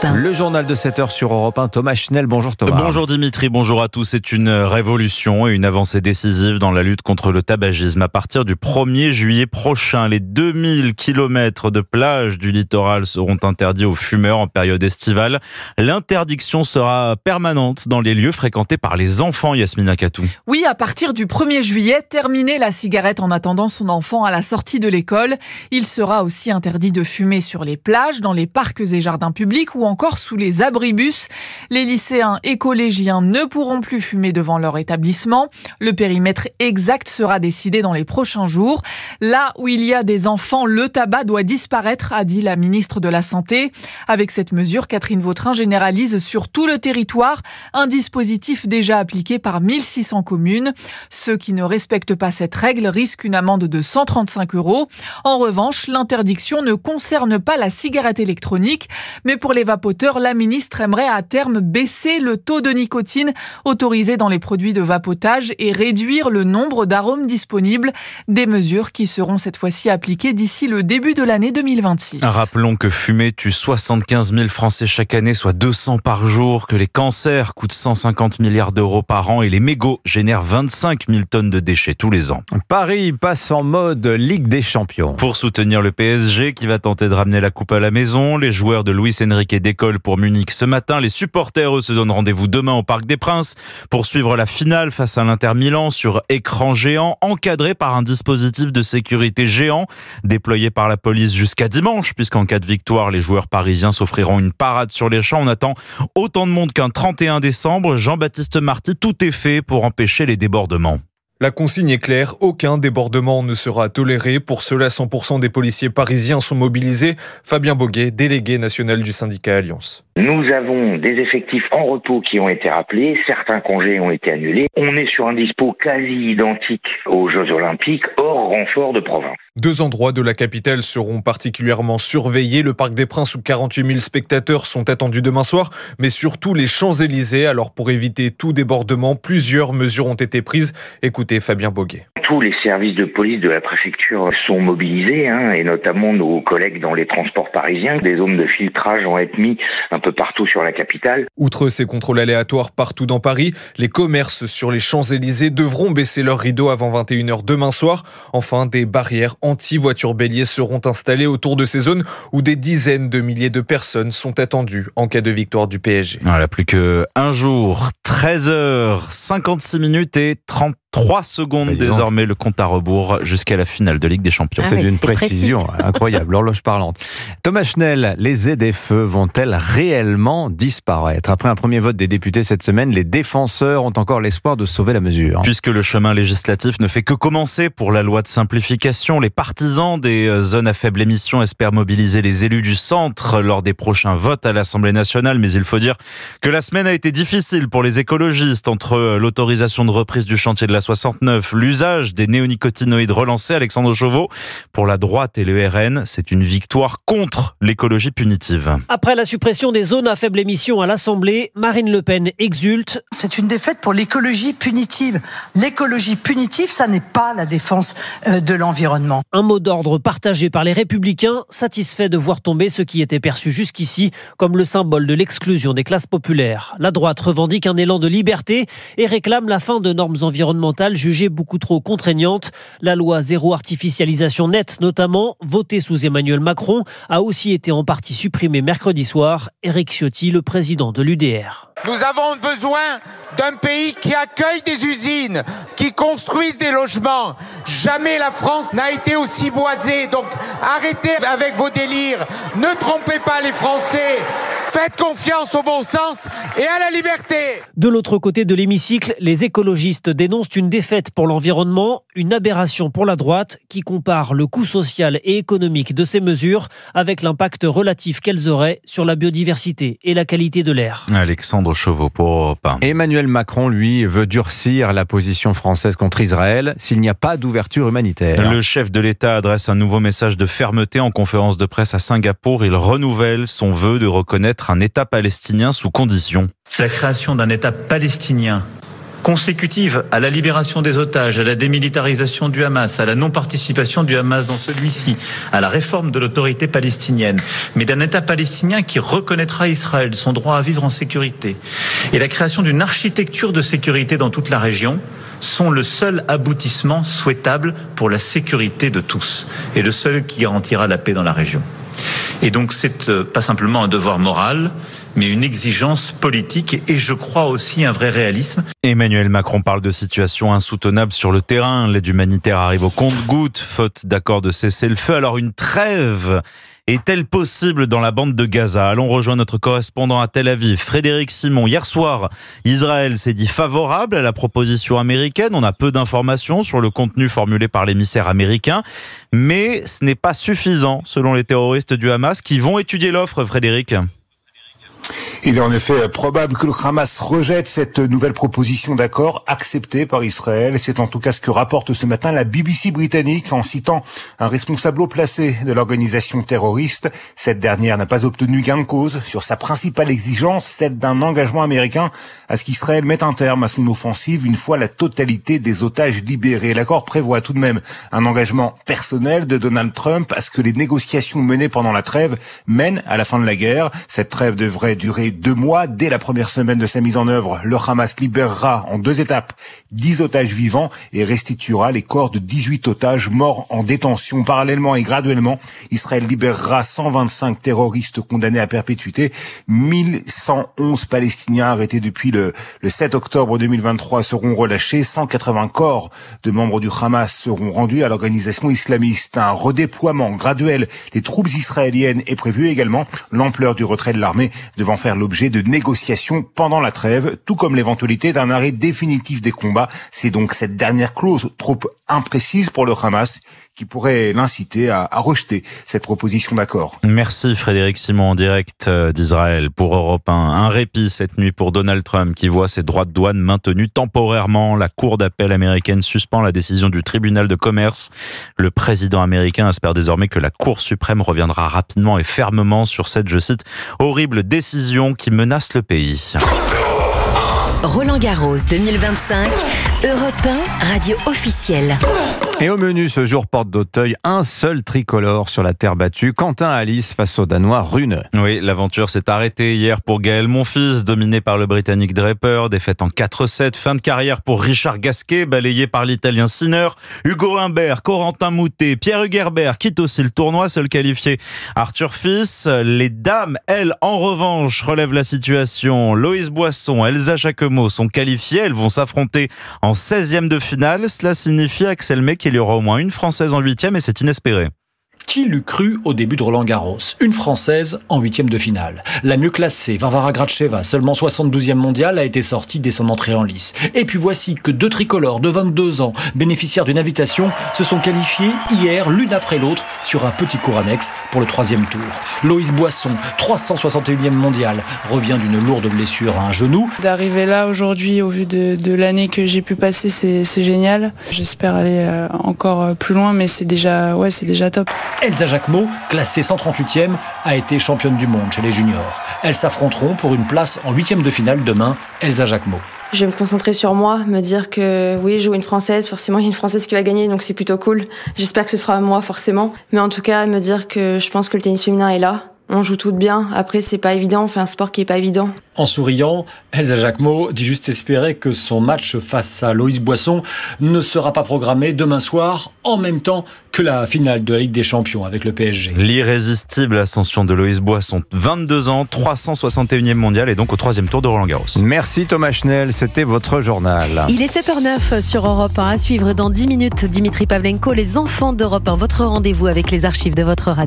Le journal de 7h sur Europe 1, Thomas Schnell. Bonjour Thomas. Bonjour Dimitri, bonjour à tous. C'est une révolution et une avancée décisive dans la lutte contre le tabagisme. À partir du 1er juillet prochain, les 2000 km de plage du littoral seront interdits aux fumeurs en période estivale. L'interdiction sera permanente dans les lieux fréquentés par les enfants, Yasmina Katou. Oui, à partir du 1er juillet, terminer la cigarette en attendant son enfant à la sortie de l'école. Il sera aussi interdit de fumer sur les plages, dans les parcs et jardins publics ou encore sous les abribus. Les lycéens et collégiens ne pourront plus fumer devant leur établissement. Le périmètre exact sera décidé dans les prochains jours. Là où il y a des enfants, le tabac doit disparaître, a dit la ministre de la Santé. Avec cette mesure, Catherine Vautrin généralise sur tout le territoire un dispositif déjà appliqué par 1600 communes. Ceux qui ne respectent pas cette règle risquent une amende de 135 €. En revanche, l'interdiction ne concerne pas la cigarette électronique, mais pour les vapoteurs, la ministre aimerait à terme baisser le taux de nicotine autorisé dans les produits de vapotage et réduire le nombre d'arômes disponibles. Des mesures qui seront cette fois-ci appliquées d'ici le début de l'année 2026. Rappelons que fumer tue 75 000 Français chaque année, soit 200 par jour, que les cancers coûtent 150 milliards d'euros par an et les mégots génèrent 25 000 tonnes de déchets tous les ans. Paris passe en mode Ligue des Champions. Pour soutenir le PSG qui va tenter de ramener la coupe à la maison, les joueurs de Luis Enrique décollent pour Munich ce matin. Les supporters, eux, se donnent rendez-vous demain au Parc des Princes pour suivre la finale face à l'Inter Milan sur écran géant, encadré par un dispositif de sécurité géant déployé par la police jusqu'à dimanche, puisqu'en cas de victoire, les joueurs parisiens s'offriront une parade sur les champs. On attend autant de monde qu'un 31 décembre. Jean-Baptiste Marty, tout est fait pour empêcher les débordements. La consigne est claire, aucun débordement ne sera toléré. Pour cela, 100% des policiers parisiens sont mobilisés. Fabien Boguet, délégué national du syndicat Alliance. Nous avons des effectifs en repos qui ont été rappelés, certains congés ont été annulés. On est sur un dispo quasi identique aux Jeux Olympiques, hors renfort de province. 2 endroits de la capitale seront particulièrement surveillés. Le Parc des Princes où 48 000 spectateurs sont attendus demain soir, mais surtout les Champs-Élysées. Alors pour éviter tout débordement, plusieurs mesures ont été prises. Écoutez Fabien Boguet. Tous les services de police de la préfecture sont mobilisés, et notamment nos collègues dans les transports parisiens. Des zones de filtrage vont être mis un peu partout sur la capitale. Outre ces contrôles aléatoires partout dans Paris, les commerces sur les Champs-Élysées devront baisser leurs rideaux avant 21h demain soir. Enfin, des barrières anti-voitures béliers seront installées autour de ces zones où des dizaines de milliers de personnes sont attendues en cas de victoire du PSG. Voilà, plus qu'un jour, 13h56 et 33 secondes désormais, le compte à rebours jusqu'à la finale de Ligue des Champions. C'est d'une précision incroyable, l'horloge parlante. Thomas Schnell, les ZFE vont-elles réellement disparaître? Après un premier vote des députés cette semaine, les défenseurs ont encore l'espoir de sauver la mesure. Puisque le chemin législatif ne fait que commencer pour la loi de simplification, les partisans des zones à faible émission espèrent mobiliser les élus du centre lors des prochains votes à l'Assemblée nationale. Mais il faut dire que la semaine a été difficile pour les écologistes entre l'autorisation de reprise du chantier de la 69, l'usage des néonicotinoïdes relancés. Alexandre Chauveau, pour la droite et le RN, c'est une victoire contre l'écologie punitive. Après la suppression des zones à faible émission à l'Assemblée, Marine Le Pen exulte. C'est une défaite pour l'écologie punitive. L'écologie punitive, ça n'est pas la défense de l'environnement. Un mot d'ordre partagé par les Républicains, satisfaits de voir tomber ce qui était perçu jusqu'ici comme le symbole de l'exclusion des classes populaires. La droite revendique un élan de liberté et réclame la fin de normes environnementales jugées beaucoup trop contraignantes. La loi zéro artificialisation nette, notamment, votée sous Emmanuel Macron, a aussi été en partie supprimée mercredi soir. Éric Ciotti, le président de l'UDR. Nous avons besoin d'un pays qui accueille des usines, qui construisent des logements. Jamais la France n'a été aussi boisée. Donc arrêtez avec vos délires. Ne trompez pas les Français. Faites confiance au bon sens et à la liberté. De l'autre côté de l'hémicycle, les écologistes dénoncent une défaite pour l'environnement, une aberration pour la droite qui compare le coût social et économique de ces mesures avec l'impact relatif qu'elles auraient sur la biodiversité et la qualité de l'air. Alexandre Chauveau pour Europe 1. Emmanuel Macron, lui, veut durcir la position française contre Israël s'il n'y a pas d'ouverture humanitaire. Le chef de l'État adresse un nouveau message de fermeté en conférence de presse à Singapour. Il renouvelle son vœu de reconnaître un État palestinien sous conditions. La création d'un État palestinien consécutive à la libération des otages, à la démilitarisation du Hamas, à la non-participation du Hamas dans celui-ci, à la réforme de l'autorité palestinienne, mais d'un État palestinien qui reconnaîtra Israël, son droit à vivre en sécurité, et la création d'une architecture de sécurité dans toute la région, sont le seul aboutissement souhaitable pour la sécurité de tous et le seul qui garantira la paix dans la région. Et donc c'est pas simplement un devoir moral, mais une exigence politique et je crois aussi un vrai réalisme. Emmanuel Macron parle de situation insoutenable sur le terrain. L'aide humanitaire arrive au compte-gouttes, faute d'accord de cesser le feu. Alors une trêve est-elle possible dans la bande de Gaza? Allons rejoindre notre correspondant à Tel Aviv, Frédéric Simon. Hier soir, Israël s'est dit favorable à la proposition américaine. On a peu d'informations sur le contenu formulé par l'émissaire américain, mais ce n'est pas suffisant selon les terroristes du Hamas qui vont étudier l'offre, Frédéric. Il est en effet probable que le Hamas rejette cette nouvelle proposition d'accord acceptée par Israël. C'est en tout cas ce que rapporte ce matin la BBC britannique en citant un responsable haut placé de l'organisation terroriste. Cette dernière n'a pas obtenu gain de cause sur sa principale exigence, celle d'un engagement américain à ce qu'Israël mette un terme à son offensive une fois la totalité des otages libérés. L'accord prévoit tout de même un engagement personnel de Donald Trump à ce que les négociations menées pendant la trêve mènent à la fin de la guerre. Cette trêve devrait durer 2 mois. Dès la première semaine de sa mise en œuvre, le Hamas libérera en 2 étapes 10 otages vivants et restituera les corps de 18 otages morts en détention. Parallèlement et graduellement, Israël libérera 125 terroristes condamnés à perpétuité. 1111 Palestiniens arrêtés depuis le 7 octobre 2023 seront relâchés. 180 corps de membres du Hamas seront rendus à l'organisation islamiste. Un redéploiement graduel des troupes israéliennes est prévu également. L'ampleur du retrait de l'armée devant faire l'objet de négociations pendant la trêve, tout comme l'éventualité d'un arrêt définitif des combats. C'est donc cette dernière clause trop imprécise pour le Hamas qui pourrait l'inciter à rejeter cette proposition d'accord. Merci Frédéric Simon en direct d'Israël pour Europe 1. Un répit cette nuit pour Donald Trump qui voit ses droits de douane maintenus temporairement. La Cour d'appel américaine suspend la décision du tribunal de commerce. Le président américain espère désormais que la Cour suprême reviendra rapidement et fermement sur cette, je cite, horrible décision qui menace le pays. Roland Garros 2025, Europe 1, radio officielle. Et au menu ce jour, porte d'Auteuil, un seul tricolore sur la terre battue. Quentin Alice face au Danois Rune. Oui, l'aventure s'est arrêtée hier pour Gaël Monfils, dominé par le Britannique Draper. Défaite en 4-7. Fin de carrière pour Richard Gasquet, balayé par l'Italien Sinner. Hugo Humbert, Corentin Moutet, Pierre Hugerbert quittent aussi le tournoi, seul qualifié Arthur Fils. Les dames, elles, en revanche, relèvent la situation. Loïs Boisson, Elsa Jacquemot sont qualifiées. Elles vont s'affronter en 16e de finale. Cela signifie, Axel May, qu'il y aura au moins une Française en 8e et c'est inespéré. Qui l'eût cru au début de Roland Garros? Une Française en 8e de finale. La mieux classée, Varvara Gracheva, seulement 72e mondiale, a été sortie dès son entrée en lice. Et puis voici que 2 tricolores de 22 ans, bénéficiaires d'une invitation, se sont qualifiés hier l'une après l'autre sur un petit court annexe pour le 3e tour. Loïs Boisson, 361e mondiale, revient d'une lourde blessure à un genou. D'arriver là aujourd'hui, au vu de l'année que j'ai pu passer, c'est génial. J'espère aller encore plus loin, mais c'est déjà top. Elsa Jacquemot, classée 138e, a été championne du monde chez les juniors. Elles s'affronteront pour une place en 8e de finale demain. Elsa Jacquemot. Je vais me concentrer sur moi, me dire que oui, je joue une Française, forcément il y a une Française qui va gagner, donc c'est plutôt cool. J'espère que ce sera moi forcément. Mais en tout cas, me dire que je pense que le tennis féminin est là. On joue toutes bien. Après, c'est pas évident. On fait un sport qui est pas évident. En souriant, Elsa Jacquemot dit juste espérer que son match face à Loïs Boisson ne sera pas programmé demain soir, en même temps que la finale de la Ligue des Champions avec le PSG. L'irrésistible ascension de Loïs Boisson, 22 ans, 361e mondial et donc au 3e tour de Roland Garros. Merci Thomas Schnell, c'était votre journal. Il est 7h09 sur Europe 1. À suivre dans 10 minutes, Dimitri Pavlenko, les enfants d'Europe 1. Votre rendez-vous avec les archives de votre radio.